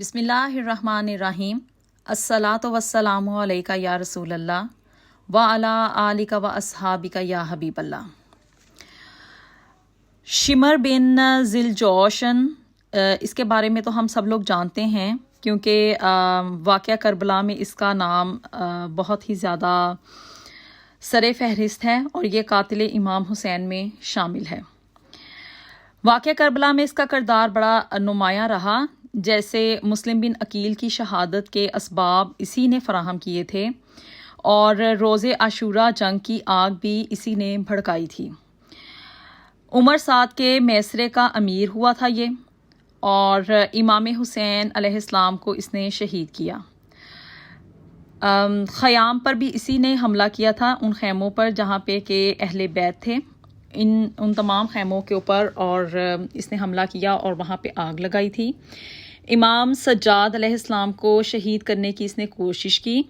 بسم اللہ الرحمن الرحیم۔ الصلاۃ والسلام علیکہ یا رسول اللہ وعلی آلک و اصحابک یا حبیب اللہ۔ شمر بن ذی الجوشن، اس کے بارے میں تو ہم سب لوگ جانتے ہیں کیونکہ واقعہ کربلا میں اس کا نام بہت ہی زیادہ سر فہرست ہے اور یہ قاتل امام حسین میں شامل ہے۔ واقعہ کربلا میں اس کا کردار بڑا نمایاں رہا، جیسے مسلم بن عقیل کی شہادت کے اسباب اسی نے فراہم کیے تھے اور روز عاشوراء جنگ کی آگ بھی اسی نے بھڑکائی تھی۔ عمر سعد کے میسرے کا امیر ہوا تھا یہ، اور امام حسین علیہ السلام کو اس نے شہید کیا۔ خیام پر بھی اسی نے حملہ کیا تھا، ان خیموں پر جہاں پہ کہ اہل بیت تھے، ان تمام خیموں کے اوپر، اور اس نے حملہ کیا اور وہاں پہ آگ لگائی تھی۔ امام سجاد علیہ السلام کو شہید کرنے کی اس نے کوشش کی۔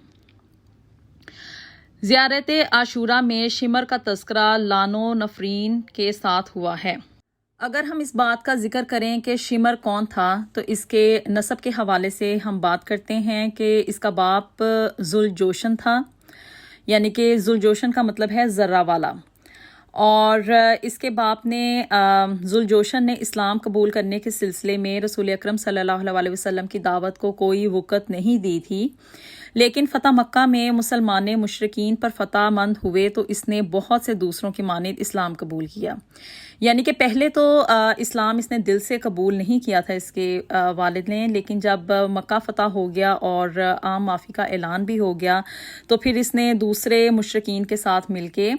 زیارت عاشوراء میں شمر کا تذکرہ لعن و نفرین کے ساتھ ہوا ہے۔ اگر ہم اس بات کا ذکر کریں کہ شمر کون تھا تو اس کے نسب کے حوالے سے ہم بات کرتے ہیں کہ اس کا باپ ذوالجوشن تھا، یعنی کہ ذوالجوشن کا مطلب ہے ذرہ والا، اور اس کے باپ نے ذوالجوشن نے اسلام قبول کرنے کے سلسلے میں رسول اکرم صلی اللہ علیہ وسلم کی دعوت کو کوئی وقت نہیں دی تھی، لیکن فتح مکہ میں مسلمان مشرکین پر فتح مند ہوئے تو اس نے بہت سے دوسروں کی مانند اسلام قبول کیا۔ یعنی کہ پہلے تو اسلام اس نے دل سے قبول نہیں کیا تھا اس کے والد نے، لیکن جب مکہ فتح ہو گیا اور عام معافی کا اعلان بھی ہو گیا تو پھر اس نے دوسرے مشرکین کے ساتھ مل کے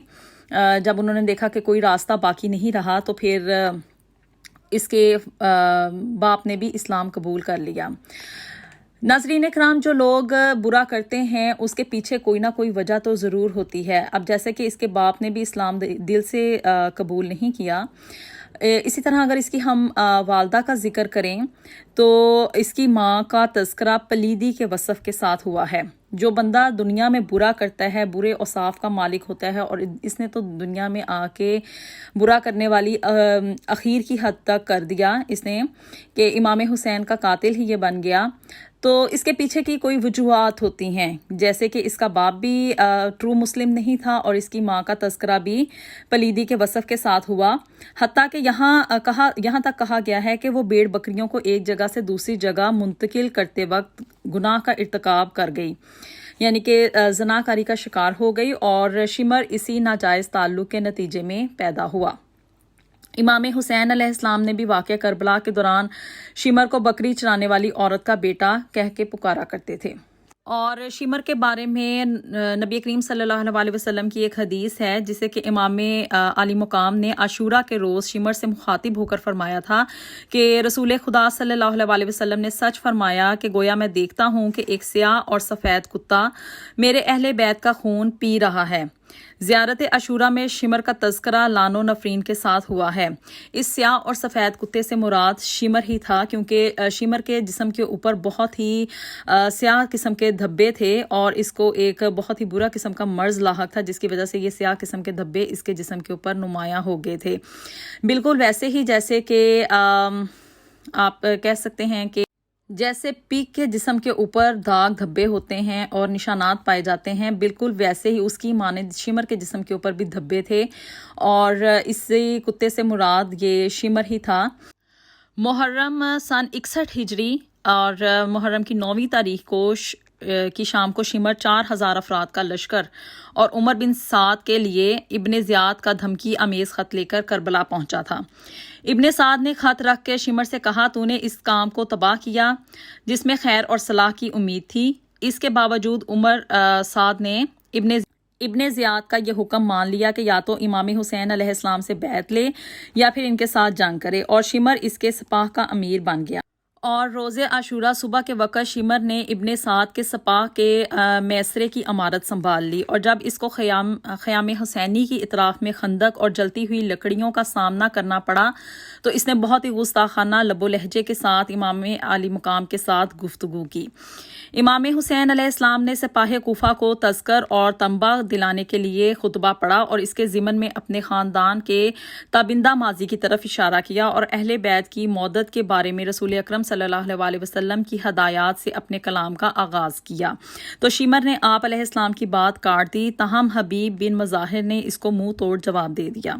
جب انہوں نے دیکھا کہ کوئی راستہ باقی نہیں رہا تو پھر اس کے باپ نے بھی اسلام قبول کر لیا۔ ناظرین اکرام، جو لوگ برا کرتے ہیں اس کے پیچھے کوئی نہ کوئی وجہ تو ضرور ہوتی ہے۔ اب جیسے کہ اس کے باپ نے بھی اسلام دل سے قبول نہیں کیا، اسی طرح اگر اس کی ہم والدہ کا ذکر کریں تو اس کی ماں کا تذکرہ پلیدی کے وصف کے ساتھ ہوا ہے۔ جو بندہ دنیا میں برا کرتا ہے، برے اوصاف کا مالک ہوتا ہے، اور اس نے تو دنیا میں آ کے برا کرنے والی اخیر کی حد تک کر دیا اس نے کہ امام حسین کا قاتل ہی یہ بن گیا، تو اس کے پیچھے کی کوئی وجوہات ہوتی ہیں، جیسے کہ اس کا باپ بھی ٹرو مسلم نہیں تھا اور اس کی ماں کا تذکرہ بھی پلیدی کے وصف کے ساتھ ہوا، حتیٰ کہ یہاں تک کہا گیا ہے کہ وہ بھیڑ بکریوں کو ایک جگہ سے دوسری جگہ منتقل کرتے وقت گناہ کا ارتکاب کر گئی، یعنی کہ زناکاری کا شکار ہو گئی، اور شمر اسی ناجائز تعلق کے نتیجے میں پیدا ہوا۔ امام حسین علیہ السلام نے بھی واقعہ کربلا کے دوران شمر کو بکری چرانے والی عورت کا بیٹا کہہ کے پکارا کرتے تھے۔ اور شمر کے بارے میں نبی کریم صلی اللہ علیہ وسلم کی ایک حدیث ہے جسے کہ امام علی مقام نے عاشوراء کے روز شمر سے مخاطب ہو کر فرمایا تھا کہ رسول خدا صلی اللہ علیہ وسلم نے سچ فرمایا کہ گویا میں دیکھتا ہوں کہ ایک سیاہ اور سفید کتا میرے اہل بیت کا خون پی رہا ہے۔ زیارت عاشوراء میں شمر کا تذکرہ لعن و نفرین کے ساتھ ہوا ہے۔ اس سیاہ اور سفید کتے سے مراد شمر ہی تھا، کیونکہ شمر کے جسم کے اوپر بہت ہی سیاہ قسم کے دھبے تھے اور اس کو ایک بہت ہی برا قسم کا مرض لاحق تھا، جس کی وجہ سے یہ سیاہ قسم کے دھبے اس کے جسم کے اوپر نمایاں ہو گئے تھے، بالکل ویسے ہی جیسے کہ آپ کہہ سکتے ہیں کہ جیسے پیک کے جسم کے اوپر داغ دھبے ہوتے ہیں اور نشانات پائے جاتے ہیں، بالکل ویسے ہی اس کی مانند شمر کے جسم کے اوپر بھی دھبے تھے، اور اس کتے سے مراد یہ شمر ہی تھا۔ محرم سن 61 ہجری اور محرم کی 9ویں تاریخ کی شام کو شمر 4000 افراد کا لشکر اور عمر بن سعد کے لیے ابن زیاد کا دھمکی آمیز خط لے کر کربلا پہنچا تھا۔ ابن سعد نے خط رکھ کے شمر سے کہا، تو نے اس کام کو تباہ کیا جس میں خیر اور صلاح کی امید تھی۔ اس کے باوجود عمر سعد نے ابن زیاد کا یہ حکم مان لیا کہ یا تو امام حسین علیہ السلام سے بیعت لے یا پھر ان کے ساتھ جنگ کرے، اور شمر اس کے سپاہ کا امیر بن گیا۔ اور روز عاشوراء صبح کے وقت شمر نے ابن سعد کے سپاہ کے میسرے کی امارت سنبھال لی، اور جب اس کو خیام حسینی کی اطراف میں خندق اور جلتی ہوئی لکڑیوں کا سامنا کرنا پڑا تو اس نے بہت ہی گستاخانہ لب و لہجے کے ساتھ امام علی مقام کے ساتھ گفتگو کی۔ امام حسین علیہ السلام نے سپاہ کوفہ کو تذکر اور تنبہ دلانے کے لیے خطبہ پڑھا اور اس کے ضمن میں اپنے خاندان کے تابندہ ماضی کی طرف اشارہ کیا اور اہل بیت کی مودت کے بارے میں رسول اکرم صلی اللہ علیہ وسلم کی ہدایات سے اپنے کلام کا آغاز کیا تو شمر نے آپ علیہ السلام کی بات کاٹ دی، تاہم حبیب بن مظاہر نے اس کو منہ توڑ جواب دے دیا۔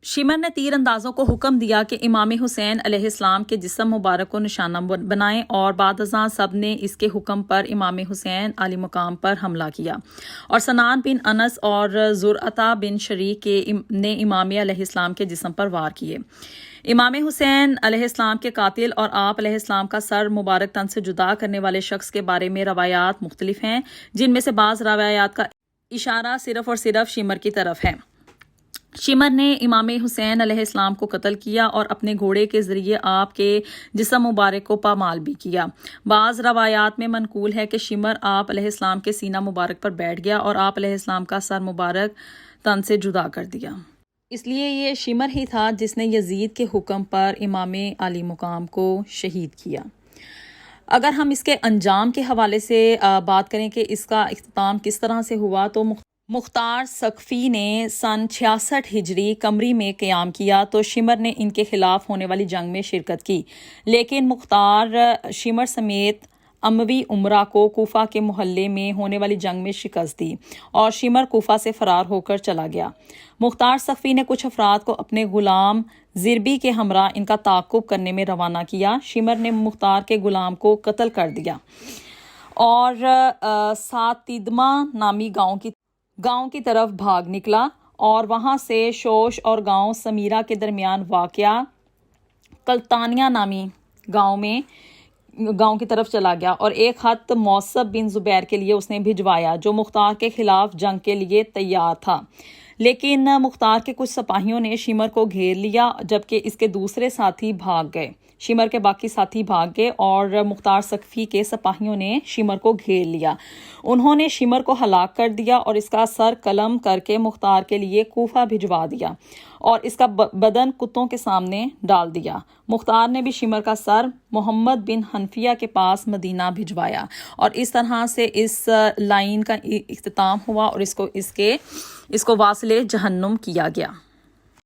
شمر نے تیر اندازوں کو حکم دیا کہ امام حسین علیہ السلام کے جسم مبارک کو نشانہ بنائیں، اور بعد ازاں سب نے اس کے حکم پر امام حسین علی مقام پر حملہ کیا، اور سنان بن انس اور زرعتہ بن شریک نے امام علیہ السلام کے جسم پر وار کیے۔ امام حسین علیہ السلام کے قاتل اور آپ علیہ السلام کا سر مبارک تن سے جدا کرنے والے شخص کے بارے میں روایات مختلف ہیں، جن میں سے بعض روایات کا اشارہ صرف اور صرف شمر کی طرف ہے۔ شمر نے امام حسین علیہ السلام کو قتل کیا اور اپنے گھوڑے کے ذریعے آپ کے جسم مبارک کو پامال بھی کیا۔ بعض روایات میں منقول ہے کہ شمر آپ علیہ السلام کے سینہ مبارک پر بیٹھ گیا اور آپ علیہ السلام کا سر مبارک تن سے جدا کر دیا، اس لیے یہ شمر ہی تھا جس نے یزید کے حکم پر امام علی مقام کو شہید کیا۔ اگر ہم اس کے انجام کے حوالے سے بات کریں کہ اس کا اختتام کس طرح سے ہوا، تو مختار ثقفی نے سن 66 ہجری قمری میں قیام کیا تو شمر نے ان کے خلاف ہونے والی جنگ میں شرکت کی، لیکن مختار شمر سمیت اموی امراء کو کوفہ کے محلے میں ہونے والی جنگ میں شکست دی اور شمر کوفہ سے فرار ہو کر چلا گیا۔ مختار ثقفی نے کچھ افراد کو اپنے غلام زربی کے ہمراہ ان کا تعاقب کرنے میں روانہ کیا۔ شمر نے مختار کے غلام کو قتل کر دیا اور ساتیدما نامی گاؤں کی طرف بھاگ نکلا، اور وہاں سے شوش اور گاؤں سمیرہ کے درمیان واقع کلتانیہ نامی گاؤں کی طرف چلا گیا، اور ایک خط موصب بن زبیر کے لیے اس نے بھجوایا جو مختار کے خلاف جنگ کے لیے تیار تھا، لیکن مختار کے کچھ سپاہیوں نے شمر کو گھیر لیا جبکہ اس کے دوسرے ساتھی بھاگ گئے۔ شمر کے باقی ساتھی بھاگ گئے اور مختار ثقفی کے سپاہیوں نے شمر کو گھیر لیا۔ انہوں نے شمر کو ہلاک کر دیا اور اس کا سر قلم کر کے مختار کے لیے کوفہ بھجوا دیا اور اس کا بدن کتوں کے سامنے ڈال دیا۔ مختار نے بھی شمر کا سر محمد بن حنفیہ کے پاس مدینہ بھجوایا، اور اس طرح سے اس لائن کا اختتام ہوا اور اس کو واصل جہنم کیا گیا۔